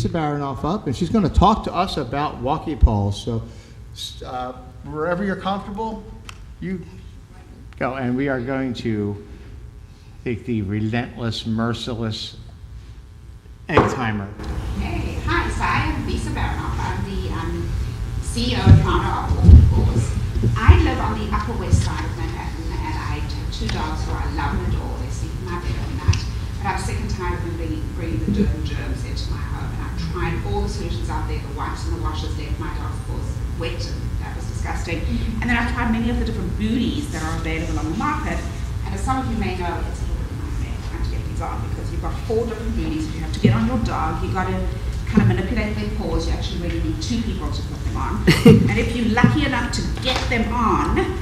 Lisa Baronoff up, and she's going to talk to us about Walkee Paws. So wherever you're comfortable, you go. And we are going to take the relentless, merciless eggtimer. Hey, hi, so I am Lisa Baronoff. I'm the CEO and founder of Walkee Paws. I live on the Upper West Side of Manhattan, and I have 2 dogs who I love and adore. They sleep in my bed every night. But I'm sick and tired of them bringing the dirt and germs into my home. And I've tried all the solutions out there. The wipes and the washers left my dog's paws wet, and that was disgusting. And then I've tried many of the different booties that are available on the market. And as some of you may know, it's a little bit of a nightmare trying to get these on, because you've got 4 different booties that you have to get on your dog. You've got to kind of manipulate their paws. You actually really need 2 people to put them on. And if you're lucky enough to get them on,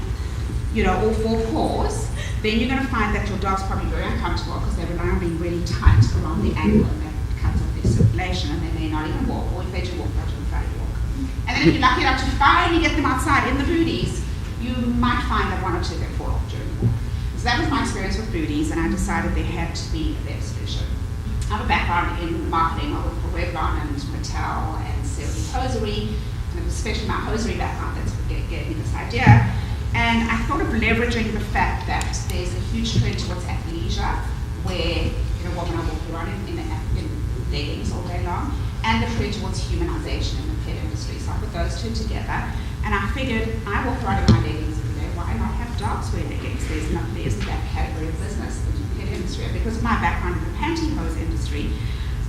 you know, all 4 paws, then you're going to find that your dog's probably very uncomfortable because they rely on being really tight around the ankle, and that cuts off their circulation, and they may not even walk, or if they do walk, they'll do a funny walk. And then if you're lucky enough to finally get them outside in the booties, you might find that 1 or 2 they fall off during the walk. So that was my experience with booties, and I decided there had to be a better solution. I have a background in marketing. I worked for Revlon and Mattel and Sylvie Hosiery, and it was especially my hosiery background that's what gave me this idea. And I thought of leveraging the fact that there's a huge trend towards athleisure, where women are walking around in leggings all day long, and the trend towards humanization in the pet industry. So I put those 2 together, and I figured I walk around in my leggings every day. Why not have dogs wear leggings? There isn't that category of business in the pet industry. And because of my background in the pantyhose industry,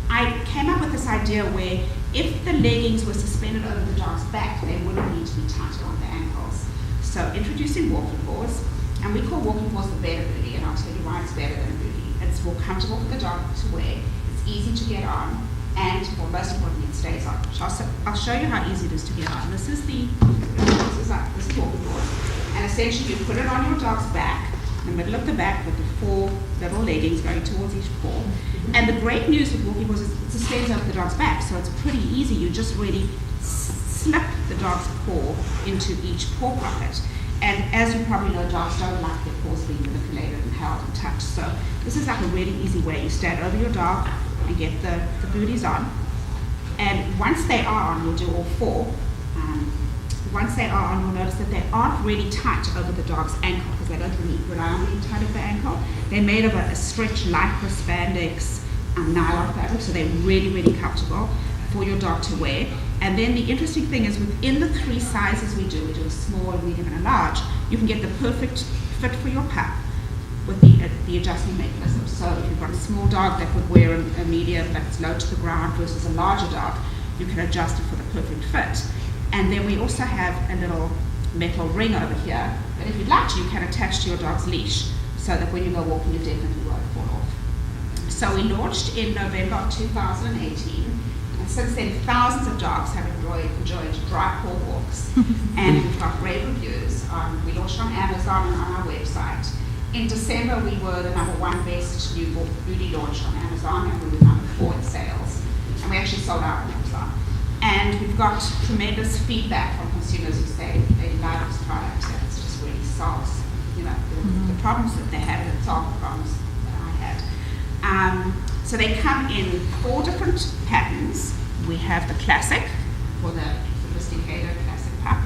I came up with this idea where if the leggings were suspended over the dog's back, they wouldn't need to be tight around the ankles. So introducing Walkee Paws, and we call Walkee Paws the better booty, and I'll tell you why it's better than a booty. It's more comfortable for the dog to wear, it's easy to get on, and well, most importantly, it stays on. I'll show you how easy it is to get on. This is Walkee Paws, and essentially you put it on your dog's back, in the middle of the back with the 4 little leggings going towards each paw. And the great news with Walkee Paws is it sustains over the dog's back, so it's pretty easy. You just really slip the dog's paw into each paw pocket. And as you probably know, dogs don't like their paws being manipulated and held and touched. So this is like a really easy way. You stand over your dog and get the booties on. And once they are on, we'll do all 4. Once they are on, you'll notice that they aren't really tight over the dog's ankle, because they don't really rely on being tight over the ankle. They're made of a stretch lycra spandex nylon fabric, so they're really, really comfortable for your dog to wear. And then the interesting thing is, within the 3 sizes we do a small, a medium, and a large, you can get the perfect fit for your pup with the adjustment mechanism. So if you've got a small dog that would wear a medium that's low to the ground versus a larger dog, you can adjust it for the perfect fit. And then we also have a little metal ring over here that, if you'd like to, you can attach to your dog's leash, so that when you go walking, you definitely won't fall off. So we launched in November of 2018. Since then, thousands of dogs have enjoyed dry paw walks, and we've got great reviews. We launched on Amazon and on our website. In December, we were the #1 best new booty launch on Amazon, and we were #4 in sales. And we actually sold out on Amazon. And we've got tremendous feedback from consumers who say they love this product, and it just really solves, the problems that they have, and it solves the problems that I had. So they come in 4 different patterns. We have the classic, for the sophisticated classic pup.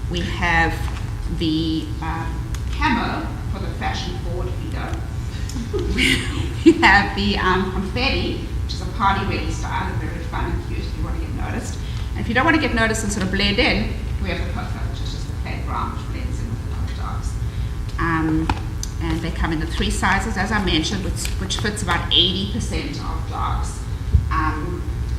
We have the camo for the fashion-forward feeder. We have the confetti, which is a party-ready style, and very fun and cute if you want to get noticed. And if you don't want to get noticed and sort of blend in, we have the cocoa, which is just the plain brown, which blends in with a lot of dogs. And they come in the 3 sizes, as I mentioned, which fits about 80% of dogs.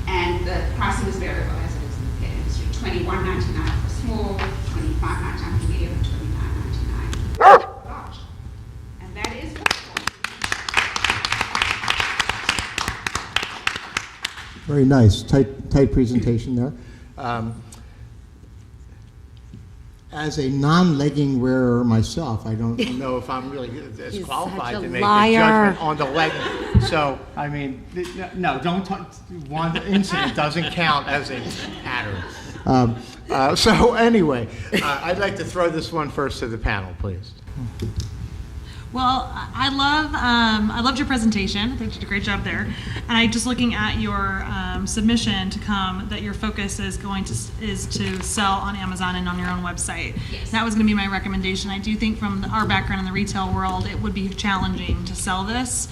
And the pricing is variable, as it is in the pet industry. $21.99 for small, $25.99 for medium, and $29.99 for large. And that is Very nice, tight presentation there. As a non-legging wearer myself, I don't know if I'm really as qualified to make a judgment on the legging. So, I mean, no, don't talk. One incident doesn't count as a pattern. So anyway, I'd like to throw this one first to the panel, please. Well, I loved your presentation. I think you did a great job there. And I just looking at your submission to come that your focus is to sell on Amazon and on your own website. Yes. That was going to be my recommendation. I do think from our background in the retail world, it would be challenging to sell this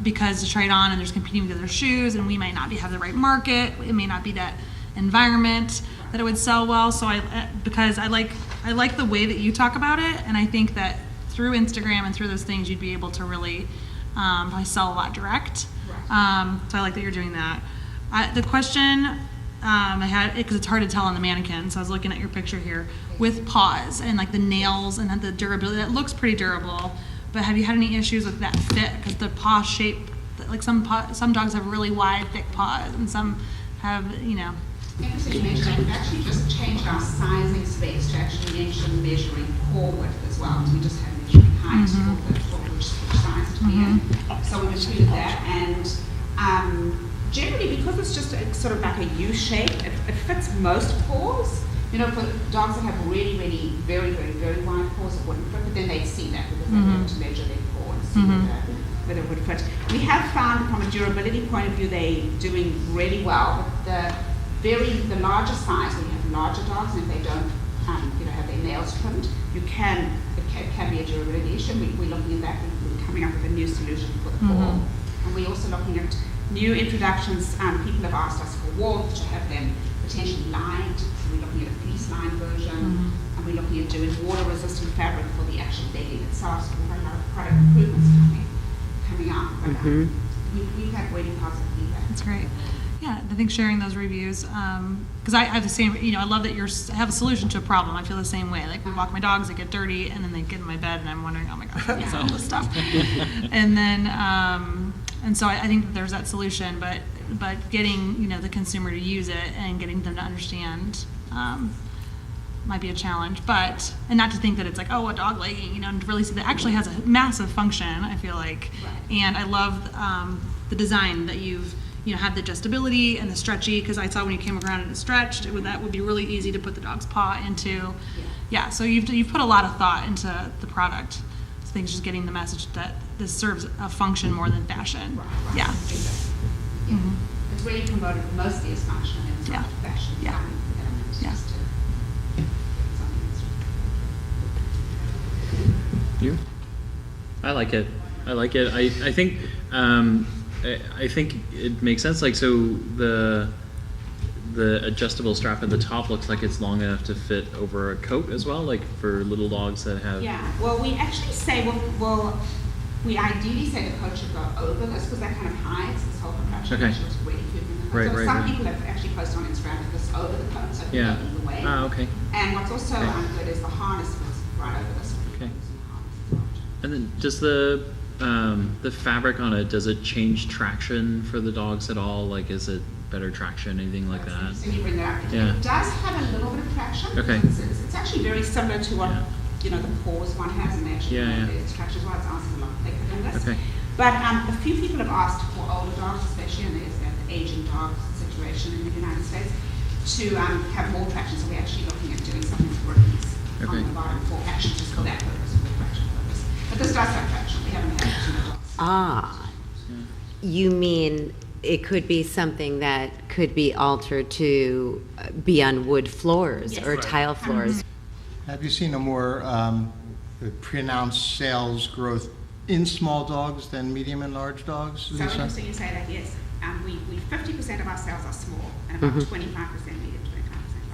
because to try it on and there's competing with other shoes, and we might not have the right market. It may not be that environment that it would sell well. So because I like the way that you talk about it, and I think that through Instagram and through those things, you'd be able to really probably sell a lot direct. Right. So I like that you're doing that. The question I had, because it's hard to tell on the mannequin, so I was looking at your picture here with paws and like the nails and the durability. That looks pretty durable, but have you had any issues with that fit? Because the paw shape, like some dogs have really wide, thick paws, and some have, Interesting you mentioned that. We've actually just changed our sizing specs to actually mention measuring paw width as well. So we just had measuring height for which size to be in. So we've included that, and generally because it's just sort of like a U shape, it fits most paws. For dogs that have really, really very, very, very wide paws, it wouldn't fit, but then they'd see that because they'd be able to measure their paw and see whether it would fit. We have found from a durability point of view, they're doing really well. But the larger size, when you have larger dogs and if they don't have their nails trimmed, it can be a durability issue. We're looking at that. We're coming up with a new solution for the fall. And we're also looking at new introductions. People have asked us for warmth to have them potentially lined. So we're looking at a fleece lined version, and we're looking at doing water resistant fabric for the actual legging itself. So we've got a lot of product improvements coming up. But we've had really positive feedback. That's great. Yeah, I think sharing those reviews, because I have the same, I love that I have a solution to a problem. I feel the same way. Like, we walk my dogs, they get dirty, and then they get in my bed, and I'm wondering, oh my gosh, what's all this stuff? And then, and so I think that there's that solution, but getting, the consumer to use it and getting them to understand might be a challenge. And not to think that it's like, oh, a dog legging, and to really see that it actually has a massive function, I feel like. Right. And I love the design that you've had the adjustability and the stretchy, because I saw when you came around and it stretched, that would be really easy to put the dog's paw into. Yeah, so you've put a lot of thought into the product. So I think it's just getting the message that this serves a function more than fashion. Right. Yeah. Exactly. Yeah. It's really promoted mostly as function and not fashion. Yeah. Just to get something You? I like it. I think I think it makes sense. Like, so the adjustable strap at the top looks like it's long enough to fit over a coat as well, like for little dogs that have. Yeah. Well, we actually say we ideally say the coat should go over this because that kind of hides this whole contraption. Okay. Which looks really cute in the coat. Right, so right, some right. people have actually posted on Instagram that this over the coat, so it can go either way. Ah, okay. And what's also good is the harness fits right over this. Okay. Harness. And then does the fabric on it, does it change traction for the dogs at all? Like, is it better traction, anything like that? So you bring that up. Yeah. It does have a little bit of traction. Okay. It's actually very similar to what the paws one has, and actually there's traction as well. It's also a lot thicker than this. Okay. But a few people have asked for older dogs, especially, and there's an aging dog situation in the United States, to have more traction. So we're actually looking at doing something for rookies on the bottom for actually just for that purpose, for traction purpose. But this does have traction. We haven't had it too much. You mean it could be something that could be altered to be on wood floors or tile floors? Have you seen a more pronounced sales growth in small dogs than medium and large dogs, So Lisa? interesting you say that, yes. We 50% of our sales are small, and about 25% medium, 25%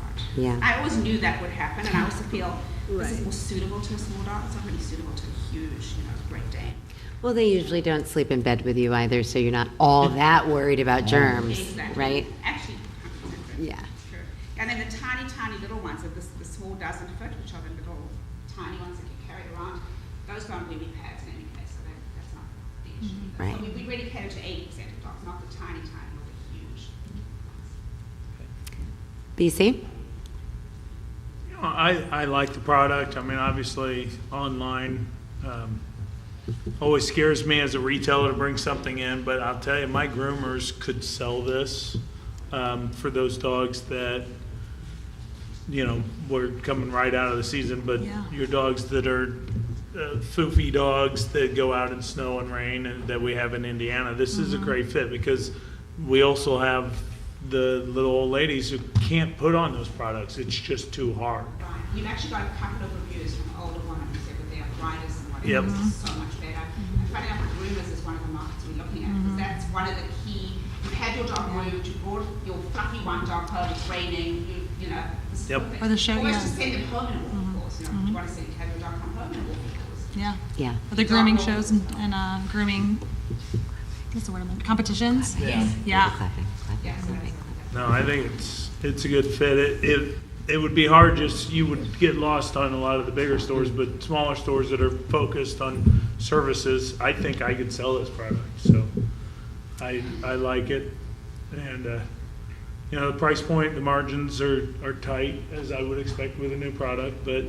large. Yeah. I always knew that would happen, and I also feel this is more suitable to a small dog. It's not really suitable to a huge, Great Dane. Well, they usually don't sleep in bed with you either, so you're not all that worried about germs, Exactly. right? Actually, 100% Yeah. true. And then the tiny, tiny little ones that the small doesn't fit, which are the little tiny ones that you carry around, those don't really pads in any case, so that's not the issue. Right. So we really cater to 80% of dogs, not the tiny, tiny, or the huge ones. BC? I like the product. I mean, obviously, online always scares me as a retailer to bring something in, but I'll tell you, my groomers could sell this for those dogs that, were coming right out of the season, but your dogs that are foofy dogs that go out in snow and rain and that we have in Indiana. This is a great fit because we also have the little old ladies who can't put on those products. It's just too hard. Right. You've actually got a couple of reviews from older women who said that their arthritis and whatever Yep. is so much better. And funny enough, groomers is one of the markets we're looking at because that's one of the key. You've had your dog moved, you brought your fluffy one dog home, it's raining, you know. This Yep. sort of Or the show, almost yeah. to send them home in a walking course, you know. You want to have your dog come home in a walking course. Yeah. Yeah. Or the grooming shows and grooming, what's the word, competitions? Yeah. Yeah. Clapping, clapping, Yeah, so clapping. that's No, I think it's a good fit. It would be hard, just you would get lost on a lot of the bigger stores, but smaller stores that are focused on services, I think I could sell this product. So I like it, and you know, the price point, the margins are tight as I would expect with a new product, but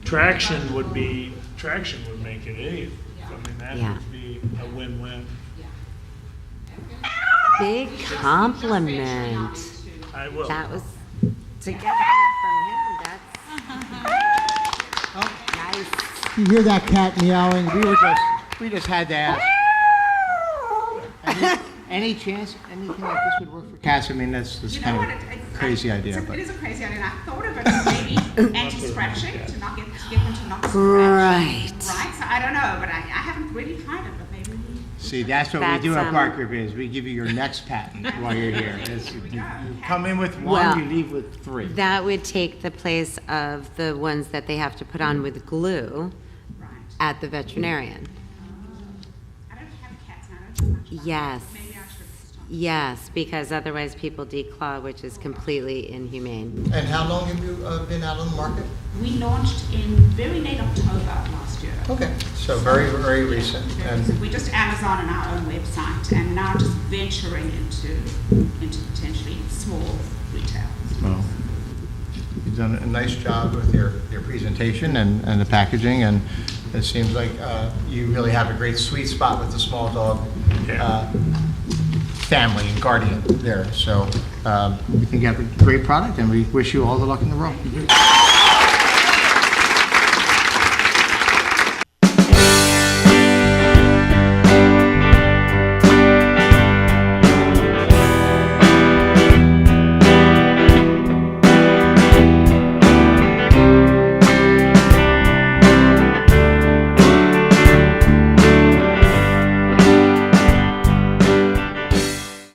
traction would make it easy. I mean, that Yeah. would be a win-win. Big compliment. I will. That was, to get that from him, that's nice. You hear that cat meowing? We just had to ask. Any chance anything like this would work for cats? I mean, that's You know kind what? of a crazy idea, but. It is a crazy idea, and I thought of it as maybe anti-scratching to not get them to not scratch. Right. Right, so I don't know, but I haven't really tried it, but maybe we. See, that's what we That's, do at Park Group is we give you your next patent while you're here. You come in with one, Well, you leave with three. That would take the place of the ones that they have to put on with glue Right. at the veterinarian. I don't have cats, and I don't know much about Yes. cats. Maybe I should start. Yes, because otherwise people declaw, which is completely inhumane. And how long have you been out on the market? We launched in very late October last year. Okay, so very, very recent. And We just Amazon and our own website, and now just venturing into potentially small retail. well, you've done a nice job with your presentation and the packaging, and it seems like you really have a great sweet spot with the small dog family and guardian there. So we think you have a great product, and we wish you all the luck in the world.